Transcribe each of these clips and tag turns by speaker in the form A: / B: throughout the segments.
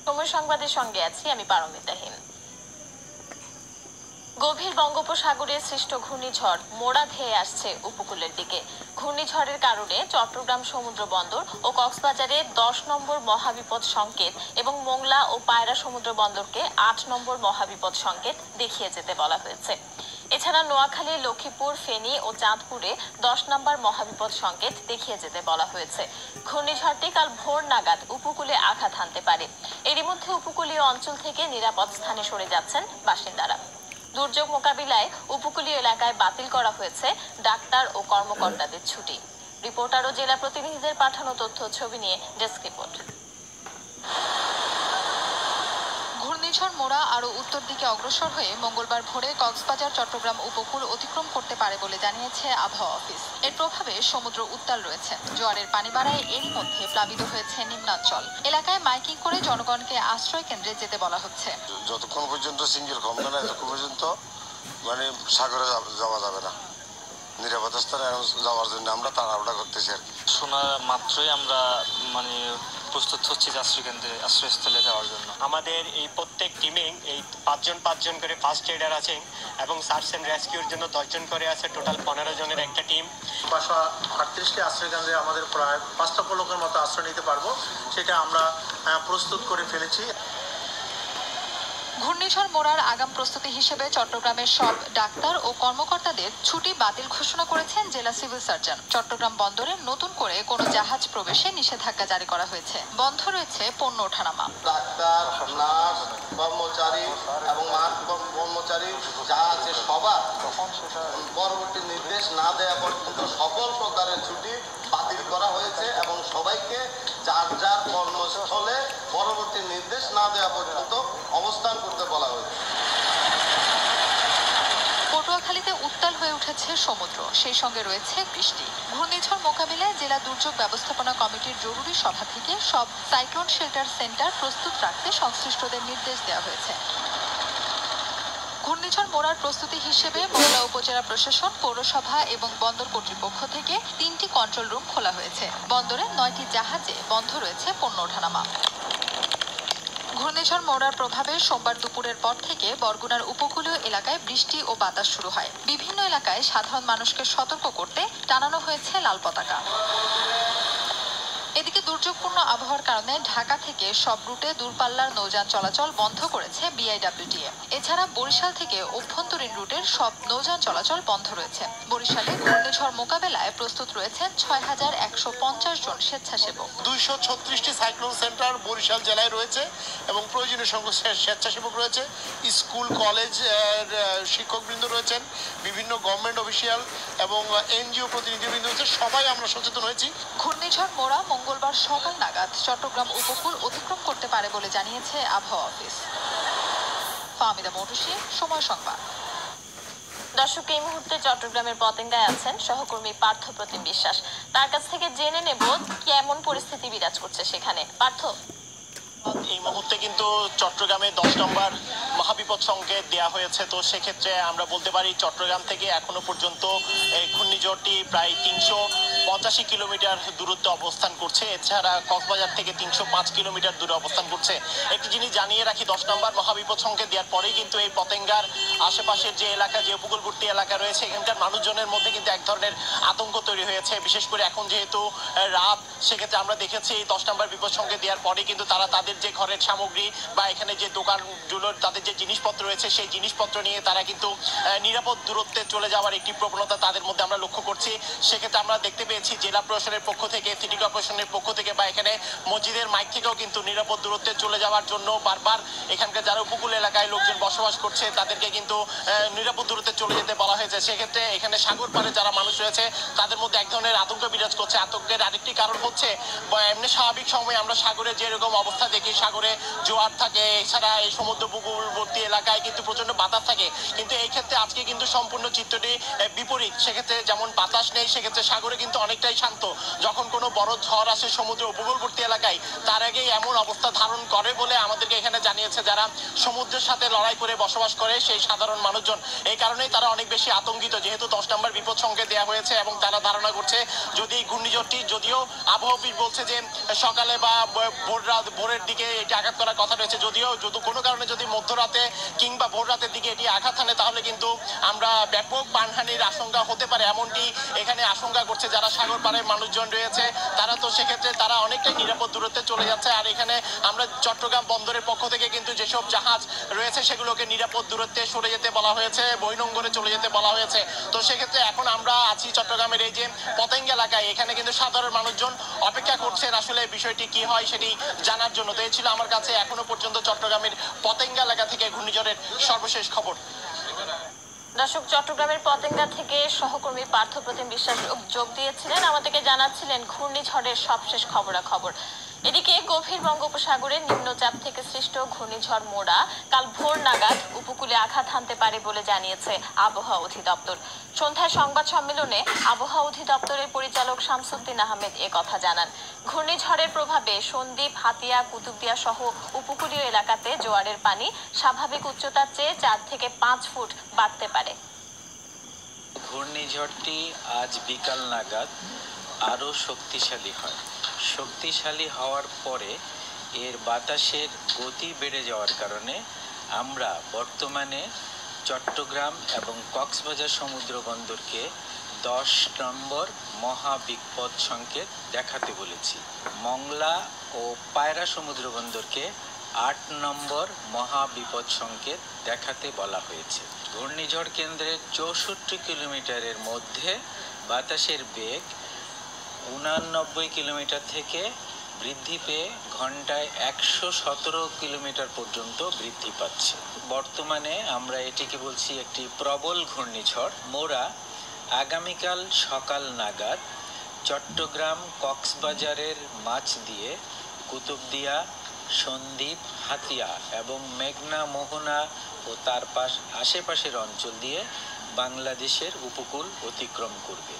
A: সময় সংবাদের সঙ্গে আছি আমি পারমিতাহীন। গভীর বঙ্গোপসাগরে সৃষ্ট ঘূর্ণিঝড় মোড়া ধেয়ে আসছে উপকূলের দিকে। ঘূর্ণিঝড়ের কারণে চট্টগ্রাম সমুদ্র বন্দর ও কক্সবাজারে 10 নম্বর মহাবিপদ সংকেত এবং মোংলা ও পায়রা সমুদ্র বন্দরকে 8 নম্বর মহাবিপদ সংকেত দেখিয়ে যেতে বলা হয়েছে। এছাড়া নোয়াখালী, লক্ষ্মীপুর, ফেনী ও চাঁদপুরে 10 নম্বর মহাবিপদ সংকেত দেখিয়ে যেতে বলা হয়েছে। ঘূর্ণিঝড়টি কাল ভোর নাগাদ উপকূলে আঘাত হানতে পারে। এরই মধ্যে উপকূলীয় অঞ্চল থেকে নিরাপদ স্থানে সরে যাচ্ছেন বাসিন্দারা। দুর্যোগ মোকাবিলায় উপকূলীয় এলাকায় বাতিল করা হয়েছে ডাক্তার ও কর্মকর্তাদের ছুটি। রিপোর্টার ও জেলা প্রতিনিধিদের পাঠানো তথ্য ছবি নিয়ে ডেস্ক রিপোর্ট।
B: ঘূর্ণিঝড় মোড়া আরও উত্তর দিকে অগ্রসর হয়ে মঙ্গলবার ভোরে কক্সবাজার চট্টগ্রাম উপকূল অতিক্রম করতে পারে বলে জানিয়েছে আবহাওয়া অফিস। এর প্রভাবে সমুদ্র উত্তাল রয়েছে। জোয়ারের পানি বাড়ায় এরই মধ্যে প্লাবিত হয়েছে নিম্নাঞ্চল এলাকায়। মাইকিং করে জনগণকে আশ্রয় কেন্দ্রে যেতে বলা হচ্ছে।
C: যতক্ষণ পর্যন্ত সিঙ্গেল কমবে না ততক্ষণ পর্যন্ত সাগরে যাওয়া যাবে না। নিরাপদ স্থানে যাওয়ার জন্য আমরা তাড়াহুড়া করতেছি আর কি।
D: শোনা মাত্রই আমরা প্রস্তুত হচ্ছি আশ্রয়স্থলে যাওয়ার জন্য।
E: আমাদের এই প্রত্যেক টিমে এই পাঁচজন করে ফার্স্ট এডার আছেন এবং সার্চ অ্যান্ড রেস্কিউর জন্য 10 জন করে আছে। টোটাল 15 জনের একটা টিম।
F: 538টি আশ্রয় কেন্দ্রে আমাদের প্রায় 5 লক্ষ লোকের মতো আশ্রয় নিতে পারবো, সেটা আমরা প্রস্তুত করে ফেলেছি।
B: ঘূর্ণিঝড় মোড়ার আগাম প্রস্তুতি হিসেবে চট্টগ্রামের সব ডাক্তার ও কর্মকর্তাদের ছুটি বাতিল ঘোষণা করেছেন জেলা সিভিল সার্জন। চট্টগ্রাম বন্দরে নতুন করে কোনো জাহাজ প্রবেশে নিষেধাজ্ঞা জারি করা হয়েছে। বন্ধ রয়েছে পণ্য ওঠানামা।
G: ডাক্তার, নার্স, কর্মচারী এবং কর্মচারী যা আছে সবার পরবর্তী নির্দেশ না দেওয়া পর্যন্ত সকল প্রকারের ছুটি বাতিল করা হয়েছে এবং সবাইকে যার যার কর্মস্থলে পরবর্তী নির্দেশ না দেওয়া পর্যন্ত অবস্থান করতে বলা হয়েছে।
B: পটুয়াখালীতে উত্তাল হয়ে উঠেছে সমুদ্র, সেই সঙ্গে রয়েছে বৃষ্টি। ঘূর্ণিঝড় মোকাবিলায় জেলা দুর্যোগ ব্যবস্থাপনা কমিটির জরুরি সভা থেকে সব সাইক্লোন শেল্টার সেন্টার প্রস্তুত রাখতে সংশ্লিষ্টদের নির্দেশ দেওয়া হয়েছে। ঘূর্ণিঝড় মোড়ার প্রস্তুতি হিসেবে মোংলা উপজেলা প্রশাসন, পৌরসভা এবং বন্দর কর্তৃপক্ষ থেকে 3টি কন্ট্রোল রুম খোলা হয়েছে। বন্দরে 9টি জাহাজে বন্ধ রয়েছে পণ্য ওঠানামা। ঘূর্ণিঝড় মোড়ার প্রভাবে সোমবার দুপুরের পর থেকে বরগুনার উপকূলীয় এলাকায় বৃষ্টি ও বাতাস শুরু হয়। বিভিন্ন এলাকায় সাধারণ মানুষকে সতর্ক করতে টানানো হয়েছে লাল পতাকা। এদিকে দুর্যোগপূর্ণ আবহাওয়ার কারণে ঢাকা থেকে সব রুটে দূরপাল্লার নৌযান চলাচল বন্ধ করেছে বিআইডব্লিউটিএ। এছাড়া বরিশাল থেকে অভ্যন্তরীণ রুটের সব নৌযান চলাচল বন্ধ রয়েছে। বরিশালে ঘূর্ণিঝড় মোকাবেলায় প্রস্তুত রয়েছেন 6150 জন স্বেচ্ছাসেবক।
F: 236টি সাইক্লোন সেন্টার বরিশাল জেলায় রয়েছে এবং প্রয়োজনীয় সংখ্যক স্বেচ্ছাসেবক রয়েছে। স্কুল, কলেজ শিক্ষকবৃন্দ রয়েছেন, বিভিন্ন গভর্নমেন্ট অফিসিয়াল এবং এনজিও প্রতিনিধিবৃন্দ রয়েছে। সবাই আমরা সচেতন হয়েছি।
B: ঘূর্ণিঝড় মোড়া মঙ্গলবার সকাল নাগাদ চট্টগ্রাম উপকূল অতিক্রম করতে পারে বলে জানিয়েছে আবহাওয়া অফিস। ফাহমিদা মৌটুসী, সময় সংবাদ।
A: দর্শক, এই মুহূর্তে চট্টগ্রামের পতেঙ্গায় আছেন সহকর্মী পার্থ প্রতিম বিশ্বাস। তার কাছ থেকে জেনে নেব কেমন পরিস্থিতি বিরাজ করছে সেখানে। পার্থ,
E: এই মুহূর্তে কিন্তু চট্টগ্রামে 10 নম্বর মহাবিপদ সংকেত দেওয়া হয়েছে। তো সেক্ষেত্রে আমরা বলতে পারি চট্টগ্রাম থেকে এখনো পর্যন্ত এই ঘূর্ণিঝড়টি প্রায় 385 কিলোমিটার দূরত্বে অবস্থান করছে। এছাড়া কক্সবাজার থেকে 305 কিলোমিটার দূরে অবস্থান করছে। একটি জিনিস জানিয়ে রাখি, 10 নম্বর মহাবিপদ সংকেত দেওয়ার পরেই কিন্তু এই পতেঙ্গার আশেপাশের যে এলাকা, যে উপকূলবর্তী এলাকা রয়েছে, এখানকার মানুষজনের মধ্যে কিন্তু এক ধরনের আতঙ্ক তৈরি হয়েছে। বিশেষ করে এখন যেহেতু রাত, সেক্ষেত্রে আমরা দেখেছি এই 10 নম্বর বিপদ সংকেত দেওয়ার পরে কিন্তু তারা তাদের যে ঘরের সামগ্রী বা এখানে যে দোকানগুলোর তাদের যে জিনিসপত্র রয়েছে সেই জিনিসপত্র নিয়ে তারা কিন্তু নিরাপদ দূরত্বে চলে যাওয়ার একটি প্রবণতা তাদের মধ্যে আমরা লক্ষ্য করছি। সেক্ষেত্রে আমরা দেখতে পেয়েছি জেলা প্রশাসনের পক্ষ থেকে, সিটি কর্পোরেশনের পক্ষ থেকে বা এখানে মসজিদের মাইক থেকেও কিন্তু নিরাপদ দূরত্বে চলে যাওয়ার জন্য বারবার এখানকার যারা উপকূল এলাকায় লোকজন বসবাস করছে তাদেরকে কিন্তু নিরাপদ দূরত্বে চলে যেতে বলা হয়েছে। সেক্ষেত্রে এখানে সাগর পাড়ে যারা মানুষ রয়েছে তাদের মধ্যে এক ধরনের আতঙ্ক বিরাজ করছে। আতঙ্কের আরেকটি কারণ হচ্ছে এমনি স্বাভাবিক সময় আমরা সাগরে যেরকম অবস্থা দেখি, সাগরে জোয়ার থাকে, এছাড়া এই সমুদ্র উপকূলবর্তী এলাকায় কিন্তু প্রচন্ড বাতাস থাকে। কিন্তু এই ক্ষেত্রে আজকে কিন্তু সম্পূর্ণ চিত্রটি বিপরীত। সেক্ষেত্রে যেমন বাতাস নেই, সেক্ষেত্রে সাগরে কিন্তু অনেকটাই শান্ত। যখন কোনো বড় ঝড় আসে সমুদ্র উপকূলবর্তী এলাকায়, তার আগেই এমন অবস্থা ধারণ করে বলে আমাদেরকে এখানে জানিয়েছে যারা সমুদ্রের সাথে লড়াই করে বসবাস করে সেই সাধারণ মানুষজন। এই কারণেই তারা অনেক বেশি আতঙ্কিত, যেহেতু 10 নম্বর বিপদ সংকেত দেওয়া হয়েছে এবং তারা ধারণা করছে যদি এই ঘূর্ণিঝড়টি, যদিও আবহাওয়া অফিস বলছে যে সকালে বা ভোরের দিকে এটি আঘাত করার করার কথা রয়েছে। যদিও কোনো কারণে যদি মধ্যরাতে কিংবা ভোর রাতের দিকে এটি আঘাত হানে তাহলে কিন্তু আমরা ব্যাপক প্রাণহানির আশঙ্কা হতে পারে, এমনটি এখানে আশঙ্কা করছে যারা সাগর পাড়ের মানুষজন রয়েছে। তারা তো সেক্ষেত্রে তারা অনেকটাই নিরাপদ দূরত্বে চলে যাচ্ছে। আর এখানে আমরা চট্টগ্রাম বন্দরের পক্ষ থেকে কিন্তু যেসব জাহাজ রয়েছে সেগুলোকে নিরাপদ দূরত্বে সরে যেতে বলা হয়েছে, বহির্নোঙরে চলে যেতে বলা হয়েছে। তো সেক্ষেত্রে এখন আমরা আছি চট্টগ্রামের এই যে পতেঙ্গা এলাকায়, এখানে কিন্তু সাধারণ মানুষজন অপেক্ষা করছেন আসলে বিষয়টি কি হয় সেটি জানার জন্য। তো এই ছিল আমার কাছে এখনো পর্যন্ত চট্টগ্রামের পতেঙ্গা এলাকা থেকে ঘূর্ণিঝড়ের সর্বশেষ খবর।
A: দর্শক, চট্টগ্রামের পতেঙ্গা থেকে সহকর্মী পার্থপ্রতিম বিশ্বাস যোগ দিয়েছিলেন, আমাদেরকে জানাচ্ছিলেন ঘূর্ণিঝড়ের সবশেষ খবরাখবর। এদিকে গভীর বঙ্গোপসাগরে নিম্নচাপ থেকে সৃষ্ট ঘূর্ণিঝড় মোড়া কাল ভোর নাগাদ উপকূলে আঘাত হানতে পারে বলে জানিয়েছে আবহাওয়া অধিদপ্তর। সন্ধ্যায় সংবাদ সম্মেলনে আবহাওয়া অধিদপ্তরের পরিচালক শামসুদ্দিন আহমেদ কথা জানান। ঘূর্ণিঝড়ের প্রভাবে সন্দ্বীপ, হাতিয়া, কুতুবদিয়া সহ উপকূলীয় এলাকাতে জোয়ারের পানি স্বাভাবিক উচ্চতার চেয়ে 4 থেকে 5 ফুট বাড়তে পারে।
H: ঘূর্ণিঝড়টি আজ বিকাল নাগাদ আরও শক্তিশালী হয়। শক্তিশালী হওয়ার পরে এর বাতাসের গতি বেড়ে যাওয়ার কারণে আমরা বর্তমানে চট্টগ্রাম এবং কক্সবাজার সমুদ্র বন্দরকে 10 নম্বর মহাবিপদ সংকেত দেখাতে বলেছি। মংলা ও পায়রা সমুদ্র বন্দরকে 8 নম্বর মহাবিপদ সংকেত দেখাতে বলা হয়েছে। ঘূর্ণিঝড় কেন্দ্রের 64 কিলোমিটারের মধ্যে বাতাসের বেগ 89 কিলোমিটার থেকে বৃদ্ধি পেয়ে ঘন্টায় 117 কিলোমিটার পর্যন্ত বৃদ্ধি পাচ্ছে। বর্তমানে আমরা এটিকে বলছি একটি প্রবল ঘূর্ণিঝড় মোড়া। আগামীকাল সকাল নাগাদ চট্টগ্রাম কক্সবাজারের মাছ দিয়ে কুতুবদিয়া, সন্দ্বীপ, হাতিয়া এবং মেঘনা, মোহনা ও তার আশেপাশের অঞ্চল দিয়ে বাংলাদেশের উপকূল অতিক্রম করবে।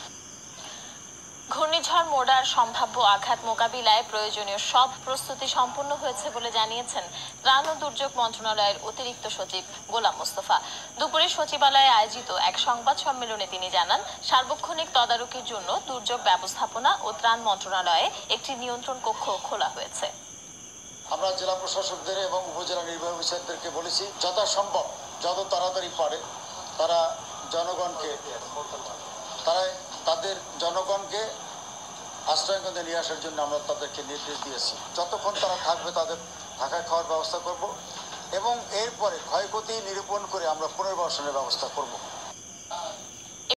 A: ঘূর্ণিঝড় মোড়ার সম্ভাব্য আঘাত মোকাবিলায় প্রয়োজনীয় সব প্রস্তুতি সম্পন্ন হয়েছে বলে জানিয়েছেন ত্রাণ ও দুর্যোগ মন্ত্রণালয়ের অতিরিক্ত সচিব গোলাম মোস্তফা। দুপুরে সচিবালয়ে আয়োজিত এক সংবাদ সম্মেলনে তিনি জানান, সার্বক্ষণিক তদারকির জন্য দুর্যোগ ব্যবস্থাপনা ও ত্রাণ মন্ত্রণালয়ে একটি নিয়ন্ত্রণ কক্ষ খোলা হয়েছে।
I: আমরা জেলা প্রশাসকদের এবং উপজেলা নির্বাহী অফিসারদেরকে বলেছি যথাসম্ভব যত তাড়াতাড়ি পারে তারা জনগণকে আশ্রয়কেন্দ্রে নিয়ে আসার জন্য আমরা তাদেরকে নির্দেশ দিয়েছি। যতক্ষণ তারা থাকবে তাদের থাকা খাওয়ার ব্যবস্থা করব এবং এরপরে ক্ষয়ক্ষতি নিরূপণ করে আমরা পুনর্বাসনের ব্যবস্থা করব।